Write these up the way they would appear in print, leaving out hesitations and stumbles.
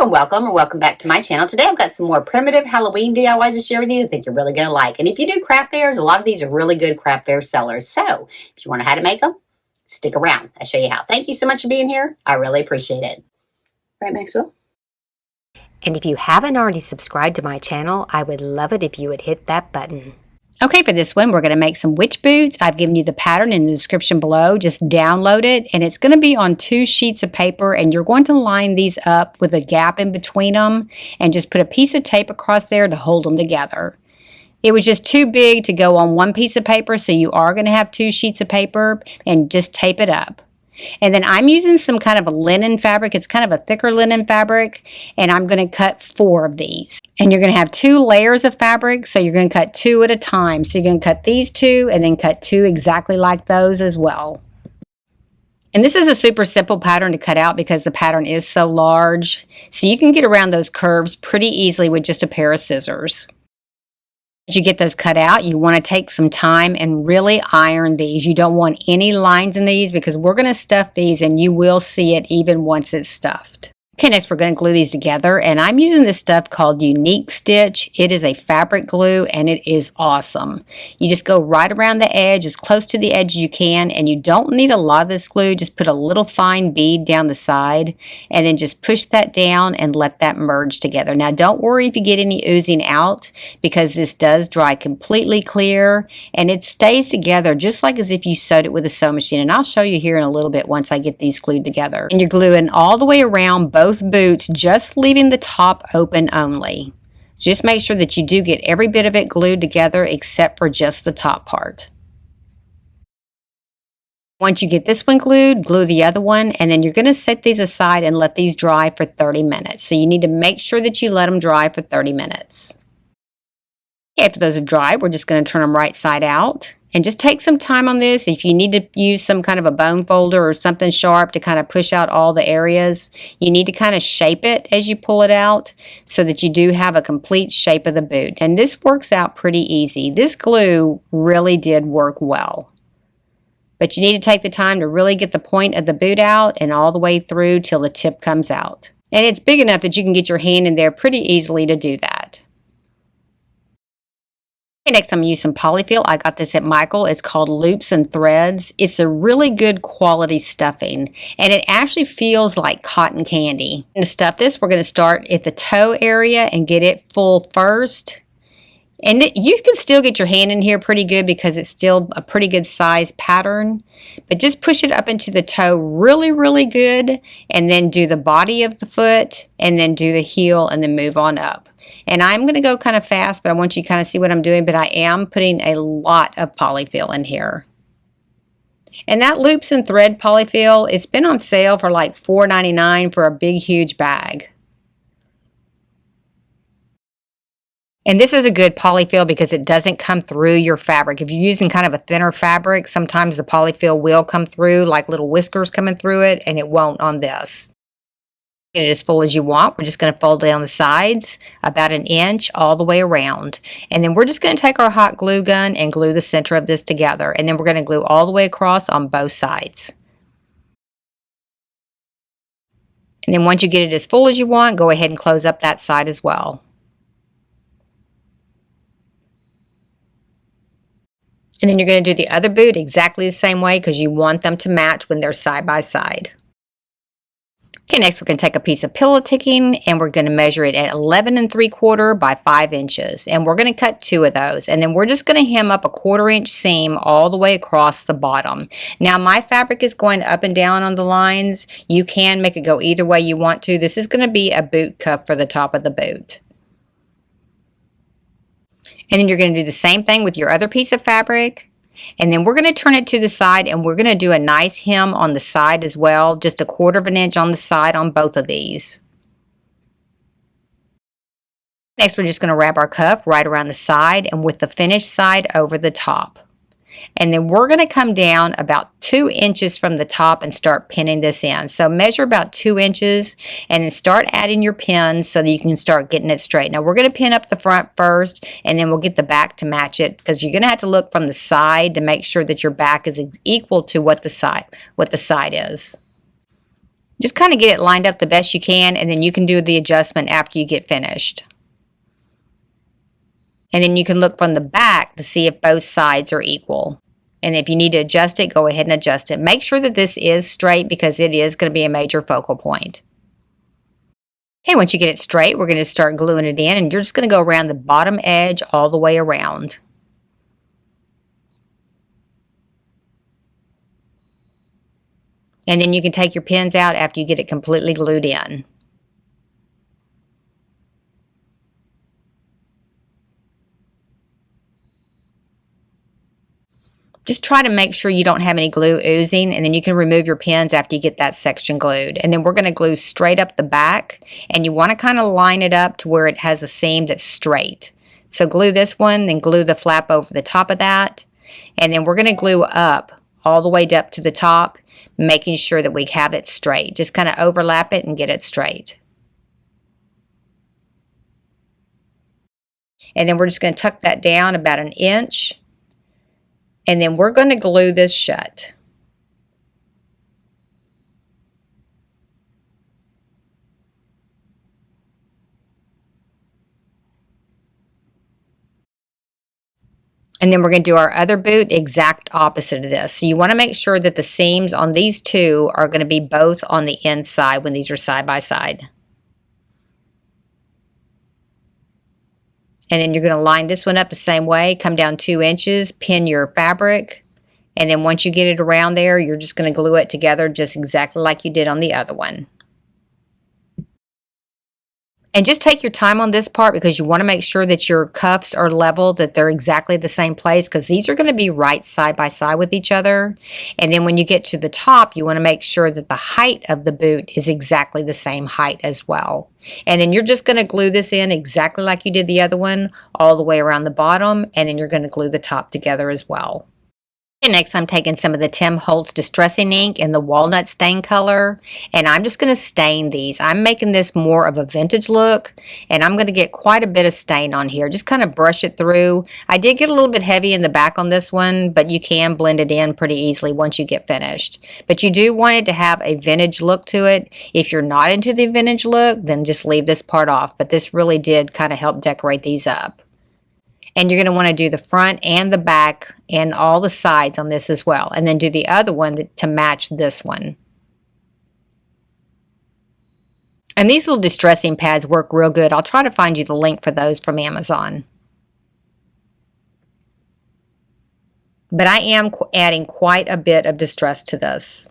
Hello and welcome back to my channel. Today I've got some more primitive Halloween DIYs to share with you that I think you're really going to like. And if you do craft fairs, a lot of these are really good craft fair sellers. So if you want to know how to make them, stick around. I'll show you how. Thank you so much for being here. I really appreciate it. Right, Maxwell? And if you haven't already subscribed to my channel, I would love it if you would hit that button. Okay, for this one, we're going to make some witch boots. I've given you the pattern in the description below. Just download it, and it's going to be on 2 sheets of paper, and you're going to line these up with a gap in between them and just put a piece of tape across there to hold them together. It was just too big to go on 1 piece of paper, so you are going to have 2 sheets of paper, and just tape it up. And then I'm using some kind of a linen fabric. It's kind of a thicker linen fabric, and I'm going to cut 4 of these. And you're going to have 2 layers of fabric, so you're going to cut 2 at a time. So you're going to cut these 2 and then cut 2 exactly like those as well. And this is a super simple pattern to cut out because the pattern is so large. So you can get around those curves pretty easily with just a pair of scissors. As you get those cut out, you want to take some time and really iron these. You don't want any lines in these because we're going to stuff these and you will see it even once it's stuffed. Okay, next we're going to glue these together, and I'm using this stuff called Unique Stitch. It is a fabric glue and it is awesome. You just go right around the edge, as close to the edge as you can, and you don't need a lot of this glue. Just put a little fine bead down the side and then just push that down and let that merge together. Now don't worry if you get any oozing out because this does dry completely clear and it stays together just like as if you sewed it with a sewing machine, and I'll show you here in a little bit once I get these glued together. And you're gluing all the way around both boots, just leaving the top open only. So just make sure that you do get every bit of it glued together except for just the top part. Once you get this one glued, glue the other one, and then you're going to set these aside and let these dry for 30 minutes. So you need to make sure that you let them dry for 30 minutes. After those are dry, we're just going to turn them right side out. And just take some time on this. If you need to use some kind of a bone folder or something sharp to kind of push out all the areas, you need to kind of shape it as you pull it out so that you do have a complete shape of the boot. And this works out pretty easy. This glue really did work well. But you need to take the time to really get the point of the boot out and all the way through till the tip comes out. And it's big enough that you can get your hand in there pretty easily to do that. Next, I'm going to use some polyfill. I got this at Michael. It's called Loops and Threads. It's a really good quality stuffing, and it actually feels like cotton candy. And to stuff this, we're going to start at the toe area and get it full first. And you can still get your hand in here pretty good because it's still a pretty good size pattern. But just push it up into the toe really, really good. And then do the body of the foot. And then do the heel and then move on up. And I'm going to go kind of fast, but I want you to kind of see what I'm doing. But I am putting a lot of polyfill in here. And that Loops and Thread polyfill, it's been on sale for like $4.99 for a big, huge bag. And this is a good polyfill because it doesn't come through your fabric. If you're using kind of a thinner fabric, sometimes the polyfill will come through like little whiskers coming through it, and it won't on this. Get it as full as you want. We're just going to fold down the sides about 1 inch all the way around. And then we're just going to take our hot glue gun and glue the center of this together. And then we're going to glue all the way across on both sides. And then once you get it as full as you want, go ahead and close up that side as well. And then you're going to do the other boot exactly the same way because you want them to match when they're side by side. Okay, next we're going to take a piece of pillow ticking and we're going to measure it at 11 3/4 by 5 inches. And we're going to cut 2 of those. And then we're just going to hem up a 1/4 inch seam all the way across the bottom. Now my fabric is going up and down on the lines. You can make it go either way you want to. This is going to be a boot cuff for the top of the boot. And then you're going to do the same thing with your other piece of fabric. And then we're going to turn it to the side and we're going to do a nice hem on the side as well. Just a 1/4 inch on the side on both of these. Next, we're just going to wrap our cuff right around the side and with the finished side over the top. And then we're going to come down about 2 inches from the top and start pinning this in. So measure about 2 inches and then start adding your pins so that you can start getting it straight. Now we're going to pin up the front first and then we'll get the back to match it because you're going to have to look from the side to make sure that your back is equal to what the side is. Just kind of get it lined up the best you can, and then you can do the adjustment after you get finished. And then you can look from the back to see if both sides are equal. And if you need to adjust it, go ahead and adjust it. Make sure that this is straight because it is going to be a major focal point. Okay, once you get it straight, we're going to start gluing it in, and you're just going to go around the bottom edge all the way around. And then you can take your pins out after you get it completely glued in. Just try to make sure you don't have any glue oozing, and then you can remove your pins after you get that section glued. And then we're going to glue straight up the back, and you want to kind of line it up to where it has a seam that's straight. So glue this one, then glue the flap over the top of that, and then we're going to glue up all the way up to the top, making sure that we have it straight. Just kind of overlap it and get it straight. And then we're just going to tuck that down about 1 inch. And then we're going to glue this shut. And then we're going to do our other boot exact opposite of this. So you want to make sure that the seams on these two are going to be both on the inside when these are side by side. And then you're going to line this one up the same way, come down 2 inches, pin your fabric, and then once you get it around there, you're just going to glue it together just exactly like you did on the other one. And just take your time on this part because you want to make sure that your cuffs are level, that they're exactly the same place, because these are going to be right side by side with each other. And then when you get to the top, you want to make sure that the height of the boot is exactly the same height as well. And then you're just going to glue this in exactly like you did the other one, all the way around the bottom, and then you're going to glue the top together as well. And next, I'm taking some of the Tim Holtz Distressing Ink in the walnut stain color, and I'm just going to stain these. I'm making this more of a vintage look, and I'm going to get quite a bit of stain on here. Just kind of brush it through. I did get a little bit heavy in the back on this one, but you can blend it in pretty easily once you get finished. But you do want it to have a vintage look to it. If you're not into the vintage look, then just leave this part off, but this really did kind of help decorate these up. And you're going to want to do the front and the back and all the sides on this as well. And then do the other one to match this one. And these little distressing pads work real good. I'll try to find you the link for those from Amazon. But I am adding quite a bit of distress to this.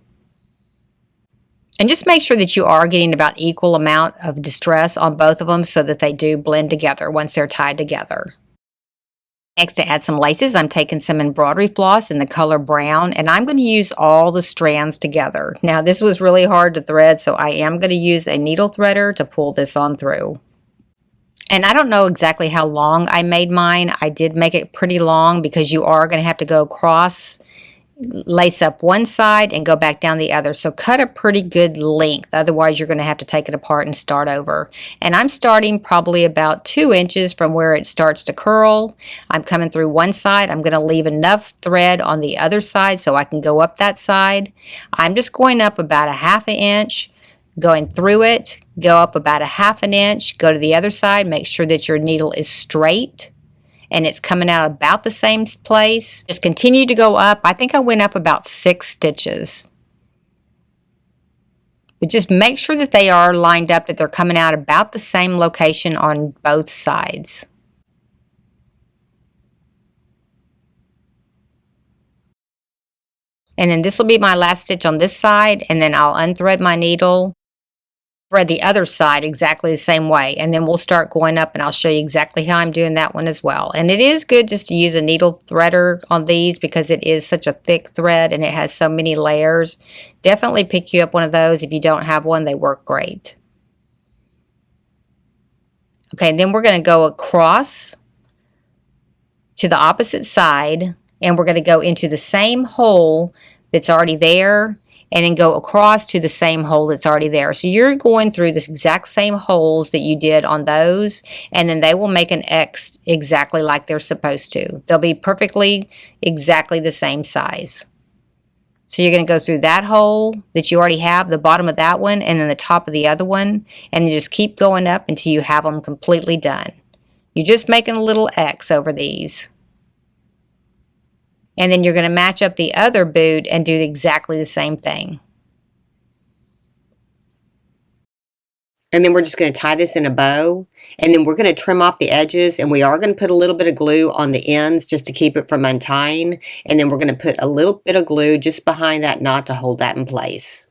And just make sure that you are getting about equal amount of distress on both of them so that they do blend together once they're tied together. Next, to add some laces, I'm taking some embroidery floss in the color brown, and I'm going to use all the strands together. Now, this was really hard to thread, so I am going to use a needle threader to pull this on through. And I don't know exactly how long I made mine. I did make it pretty long because you are going to have to go across, lace up one side and go back down the other. So cut a pretty good length. Otherwise, you're going to have to take it apart and start over. And I'm starting probably about 2 inches from where it starts to curl. I'm coming through one side. I'm going to leave enough thread on the other side so I can go up that side. I'm just going up about 1/2 inch, going through it, go up about 1/2 inch, go to the other side, make sure that your needle is straight and it's coming out about the same place. Just continue to go up. I think I went up about 6 stitches. But just make sure that they are lined up, that they're coming out about the same location on both sides. And then this will be my last stitch on this side, and then I'll unthread my needle, thread the other side exactly the same way, and then we'll start going up, and I'll show you exactly how I'm doing that one as well. And it is good just to use a needle threader on these because it is such a thick thread and it has so many layers. Definitely pick you up one of those. If you don't have one, they work great. Okay, and then we're going to go across to the opposite side, and we're going to go into the same hole that's already there, and then go across to the same hole that's already there. So you're going through this exact same holes that you did on those, and then they will make an X exactly like they're supposed to. They'll be perfectly exactly the same size. So you're going to go through that hole that you already have, the bottom of that one, and then the top of the other one, and you just keep going up until you have them completely done. You're just making a little X over these. And then you're going to match up the other boot and do exactly the same thing. And then we're just going to tie this in a bow, and then we're going to trim off the edges, and we are going to put a little bit of glue on the ends just to keep it from untying, and then we're going to put a little bit of glue just behind that knot to hold that in place.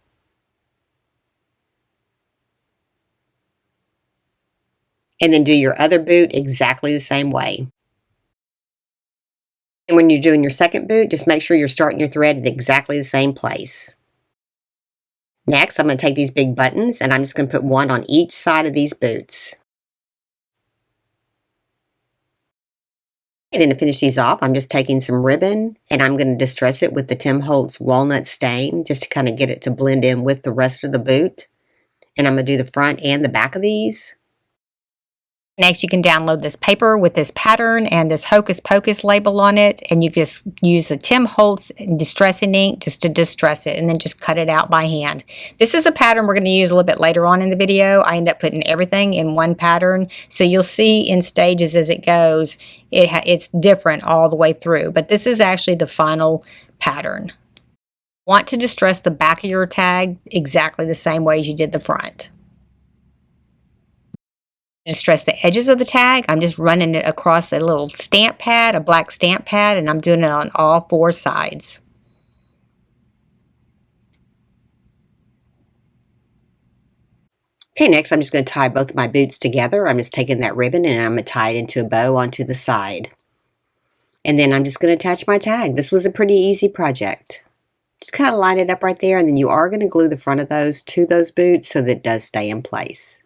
And then do your other boot exactly the same way. And when you're doing your second boot, just make sure you're starting your thread at exactly the same place. Next, I'm going to take these big buttons and I'm just going to put one on each side of these boots. And then to finish these off, I'm just taking some ribbon and I'm going to distress it with the Tim Holtz walnut stain just to kind of get it to blend in with the rest of the boot. And I'm going to do the front and the back of these. Next, you can download this paper with this pattern and this Hocus Pocus label on it, and you just use the Tim Holtz distressing ink just to distress it, and then just cut it out by hand. This is a pattern we're going to use a little bit later on in the video. I end up putting everything in one pattern, so you'll see in stages as it goes, it's different all the way through, but this is actually the final pattern. Want to distress the back of your tag exactly the same way as you did the front. Distress the edges of the tag. I'm just running it across a little stamp pad, a black stamp pad, and I'm doing it on all four sides. Okay, next I'm just going to tie both of my boots together. I'm just taking that ribbon and I'm going to tie it into a bow onto the side. And then I'm just going to attach my tag. This was a pretty easy project. Just kind of line it up right there, and then you are going to glue the front of those to those boots so that it does stay in place.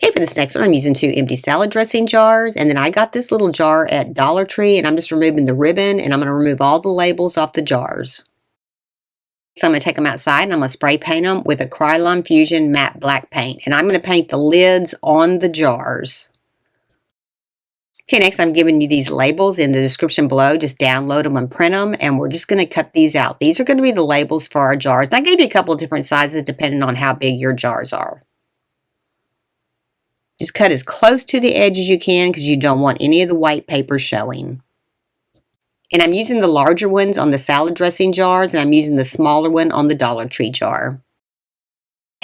Okay, for this next one, I'm using 2 empty salad dressing jars, and then I got this little jar at Dollar Tree, and I'm just removing the ribbon, and I'm going to remove all the labels off the jars. So I'm going to take them outside, and I'm going to spray paint them with a Krylon Fusion matte black paint, and I'm going to paint the lids on the jars. Okay, next I'm giving you these labels in the description below. Just download them and print them, and we're just going to cut these out. These are going to be the labels for our jars. And I gave you a couple of different sizes depending on how big your jars are. Just cut as close to the edge as you can because you don't want any of the white paper showing. And I'm using the larger ones on the salad dressing jars, and I'm using the smaller one on the Dollar Tree jar.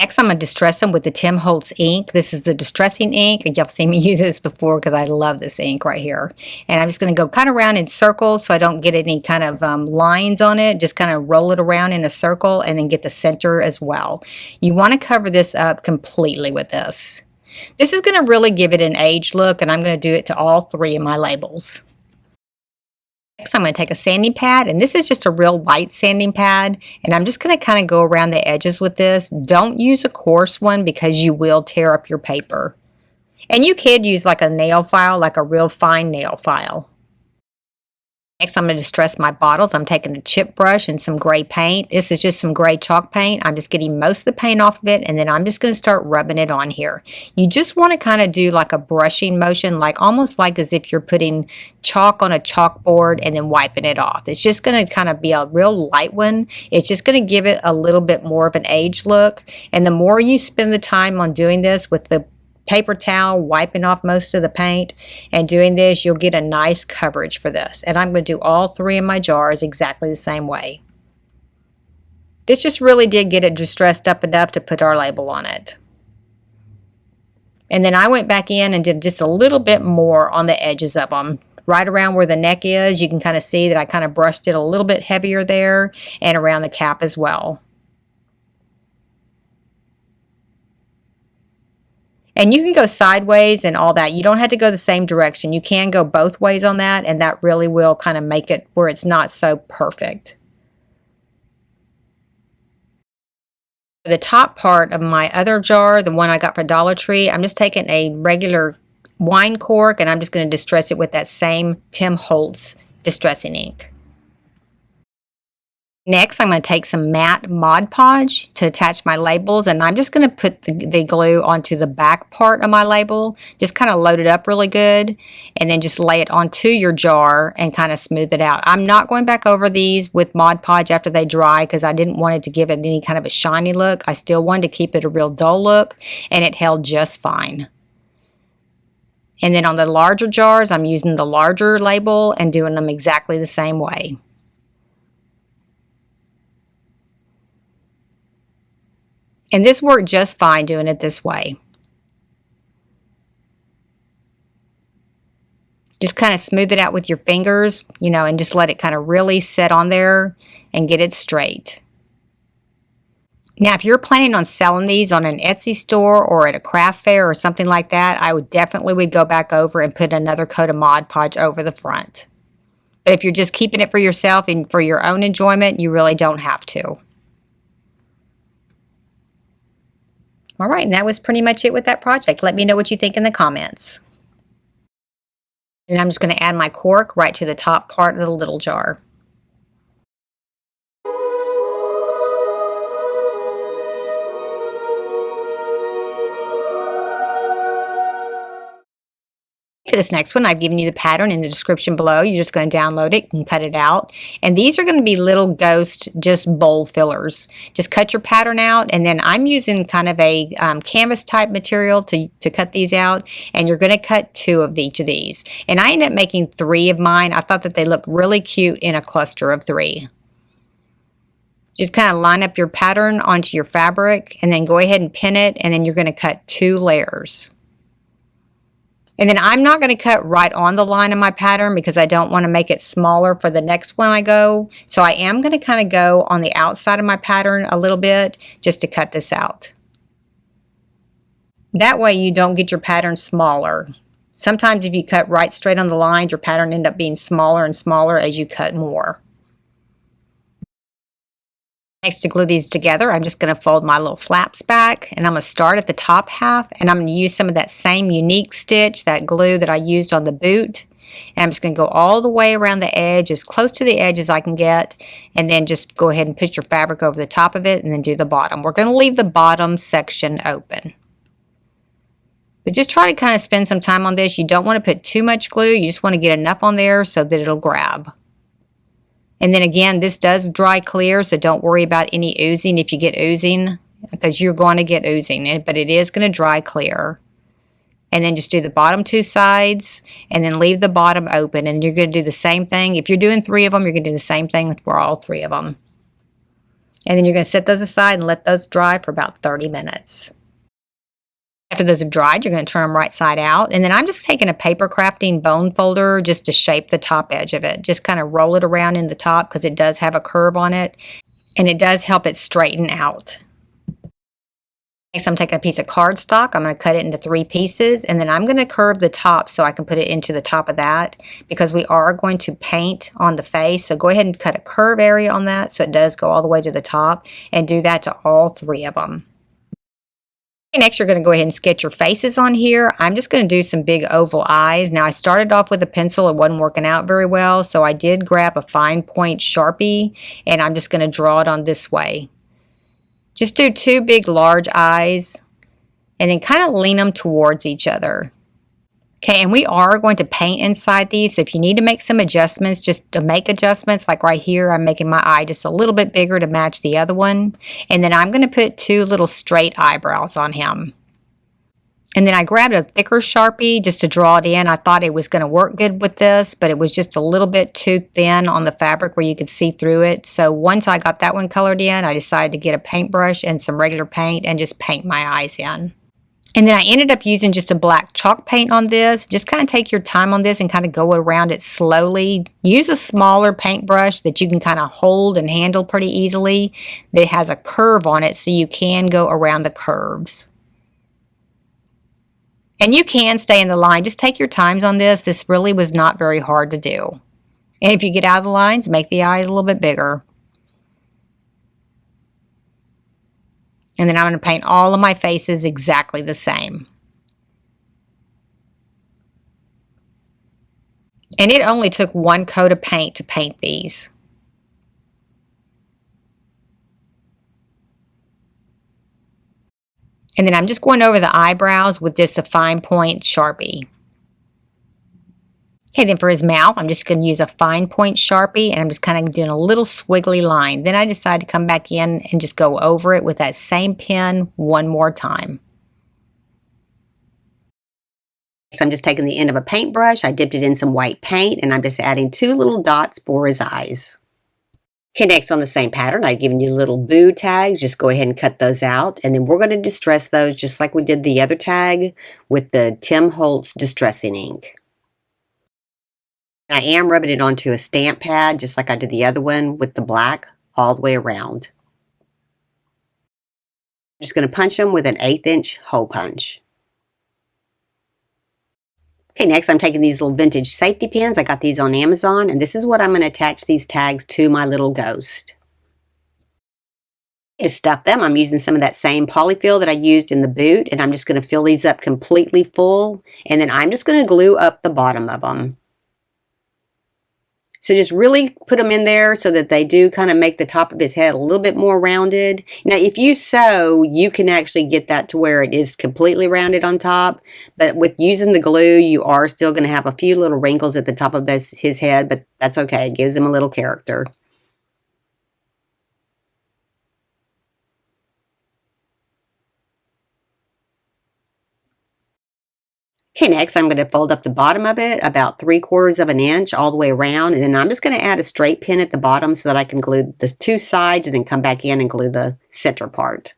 Next, I'm going to distress them with the Tim Holtz ink. This is the distressing ink, and y'all have seen me use this before because I love this ink right here. And I'm just going to go kind of around in circles so I don't get any kind of lines on it. Just kind of roll it around in a circle and then get the center as well. You want to cover this up completely with this. This is going to really give it an age look, and I'm going to do it to all 3 of my labels. Next, I'm going to take a sanding pad, and this is just a real light sanding pad, and I'm just going to kind of go around the edges with this. Don't use a coarse one because you will tear up your paper. And you could use like a nail file, like a real fine nail file. Next, I'm going to distress my bottles. I'm taking a chip brush and some gray paint. This is just some gray chalk paint. I'm just getting most of the paint off of it, and then I'm just going to start rubbing it on here. You just want to kind of do like a brushing motion, like almost like as if you're putting chalk on a chalkboard and then wiping it off. It's just going to kind of be a real light one. It's just going to give it a little bit more of an age look. And the more you spend the time on doing this with the paper towel, wiping off most of the paint and doing this, you'll get a nice coverage for this. And I'm going to do all 3 of my jars exactly the same way. This just really did get it distressed up enough to put our label on it. And then I went back in and did just a little bit more on the edges of them. Right around where the neck is, you can kind of see that I kind of brushed it a little bit heavier there, and around the cap as well. And you can go sideways and all that. You don't have to go the same direction. You can go both ways on that, and that really will kind of make it where it's not so perfect. The top part of my other jar, the one I got for Dollar Tree, I'm just taking a regular wine cork and I'm just going to distress it with that same Tim Holtz distressing ink. Next, I'm going to take some matte Mod Podge to attach my labels, and I'm just going to put the glue onto the back part of my label. Just kind of load it up really good, and then just lay it onto your jar and kind of smooth it out. I'm not going back over these with Mod Podge after they dry because I didn't want it to give it any kind of a shiny look. I still wanted to keep it a real dull look, and it held just fine. And then on the larger jars, I'm using the larger label and doing them exactly the same way. And this worked just fine doing it this way. Just kind of smooth it out with your fingers, you know, and just let it kind of really set on there and get it straight. Now, if you're planning on selling these on an Etsy store or at a craft fair or something like that, I would definitely go back over and put another coat of Mod Podge over the front. But if you're just keeping it for yourself and for your own enjoyment, you really don't have to. All right, and that was pretty much it with that project. Let me know what you think in the comments. And I'm just going to add my cork right to the top part of the little jar. For this next one, I've given you the pattern in the description below. You're just going to download it and cut it out. And these are going to be little ghost just bowl fillers. Just cut your pattern out, and then I'm using kind of a canvas type material to cut these out. And you're going to cut 2 of each of these. And I ended up making 3 of mine. I thought that they looked really cute in a cluster of 3. Just kind of line up your pattern onto your fabric and then go ahead and pin it, and then you're going to cut 2 layers. And then I'm not going to cut right on the line of my pattern because I don't want to make it smaller for the next one I go. So I am going to kind of go on the outside of my pattern a little bit just to cut this out. That way you don't get your pattern smaller. Sometimes if you cut right straight on the lines, your pattern ends up being smaller and smaller as you cut more. Next, to glue these together, I'm just going to fold my little flaps back, and I'm going to start at the top half, and I'm going to use some of that same unique stitch, that glue that I used on the boot, and I'm just going to go all the way around the edge, as close to the edge as I can get, and then just go ahead and put your fabric over the top of it, and then do the bottom. We're going to leave the bottom section open. But just try to kind of spend some time on this. You don't want to put too much glue. You just want to get enough on there so that it'll grab. And then again, this does dry clear, so don't worry about any oozing if you get oozing, because you're going to get oozing, but it is going to dry clear. And then just do the bottom 2 sides, and then leave the bottom open, and you're going to do the same thing. If you're doing 3 of them, you're going to do the same thing for all 3 of them. And then you're going to set those aside and let those dry for about 30 minutes. After those have dried, you're going to turn them right side out. And then I'm just taking a paper crafting bone folder just to shape the top edge of it. Just kind of roll it around in the top because it does have a curve on it. And it does help it straighten out. Next, I'm taking a piece of cardstock. I'm going to cut it into 3 pieces. And then I'm going to curve the top so I can put it into the top of that, because we are going to paint on the face. So go ahead and cut a curve area on that so it does go all the way to the top. And do that to all 3 of them. Next, you're going to go ahead and sketch your faces on here. I'm just going to do some big oval eyes. Now, I started off with a pencil. It wasn't working out very well, so I did grab a fine point Sharpie, and I'm just going to draw it on this way. Just do 2 big, large eyes, and then kind of lean them towards each other. Okay, and we are going to paint inside these, so if you need to make some adjustments, just to make adjustments, like right here, I'm making my eye just a little bit bigger to match the other one. And then I'm going to put 2 little straight eyebrows on him. And then I grabbed a thicker Sharpie just to draw it in. I thought it was going to work good with this, but it was just a little bit too thin on the fabric where you could see through it. So once I got that one colored in, I decided to get a paintbrush and some regular paint and just paint my eyes in. And then I ended up using just a black chalk paint on this. Just kind of take your time on this and kind of go around it slowly. Use a smaller paintbrush that you can kind of hold and handle pretty easily, that has a curve on it so you can go around the curves. And you can stay in the line. Just take your times on this. This really was not very hard to do. And if you get out of the lines, make the eyes a little bit bigger. And then I'm going to paint all of my faces exactly the same. And it only took 1 coat of paint to paint these. And then I'm just going over the eyebrows with just a fine point Sharpie. Okay, then for his mouth, I'm just going to use a fine point Sharpie, and I'm just kind of doing a little squiggly line. Then I decide to come back in and just go over it with that same pen one more time. So I'm just taking the end of a paintbrush, I dipped it in some white paint, and I'm just adding 2 little dots for his eyes. Okay, next on the same pattern, I've given you little boo tags. Just go ahead and cut those out, and then we're going to distress those just like we did the other tag with the Tim Holtz distressing ink. I am rubbing it onto a stamp pad just like I did the other one with the black all the way around. I'm just going to punch them with an 1/8 inch hole punch. Okay, next I'm taking these little vintage safety pins. I got these on Amazon, and this is what I'm going to attach these tags to my little ghost. To stuff them, I'm using some of that same polyfill that I used in the boot, and I'm just going to fill these up completely full, and then I'm just going to glue up the bottom of them. So just really put them in there so that they do kind of make the top of his head a little bit more rounded. Now, if you sew, you can actually get that to where it is completely rounded on top. But with using the glue, you are still going to have a few little wrinkles at the top of his head, but that's okay. It gives him a little character. Okay, next I'm going to fold up the bottom of it about 3/4 of an inch all the way around, and then I'm just going to add a straight pin at the bottom so that I can glue the 2 sides and then come back in and glue the center part.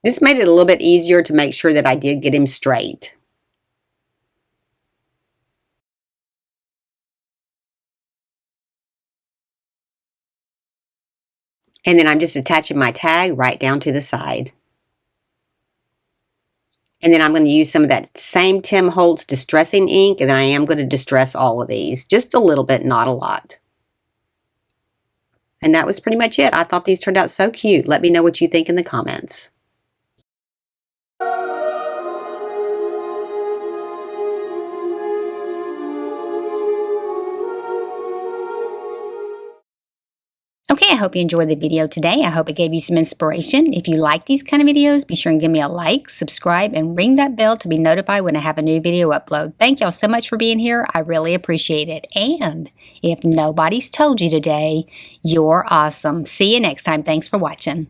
This made it a little bit easier to make sure that I did get him straight. And then I'm just attaching my tag right down to the side. And then I'm going to use some of that same Tim Holtz distressing ink, and then I am going to distress all of these. Just a little bit, not a lot. And that was pretty much it. I thought these turned out so cute. Let me know what you think in the comments. Okay, I hope you enjoyed the video today. I hope it gave you some inspiration. If you like these kind of videos, be sure and give me a like, subscribe, and ring that bell to be notified when I have a new video upload. Thank y'all so much for being here. I really appreciate it. And if nobody's told you today, you're awesome. See you next time. Thanks for watching.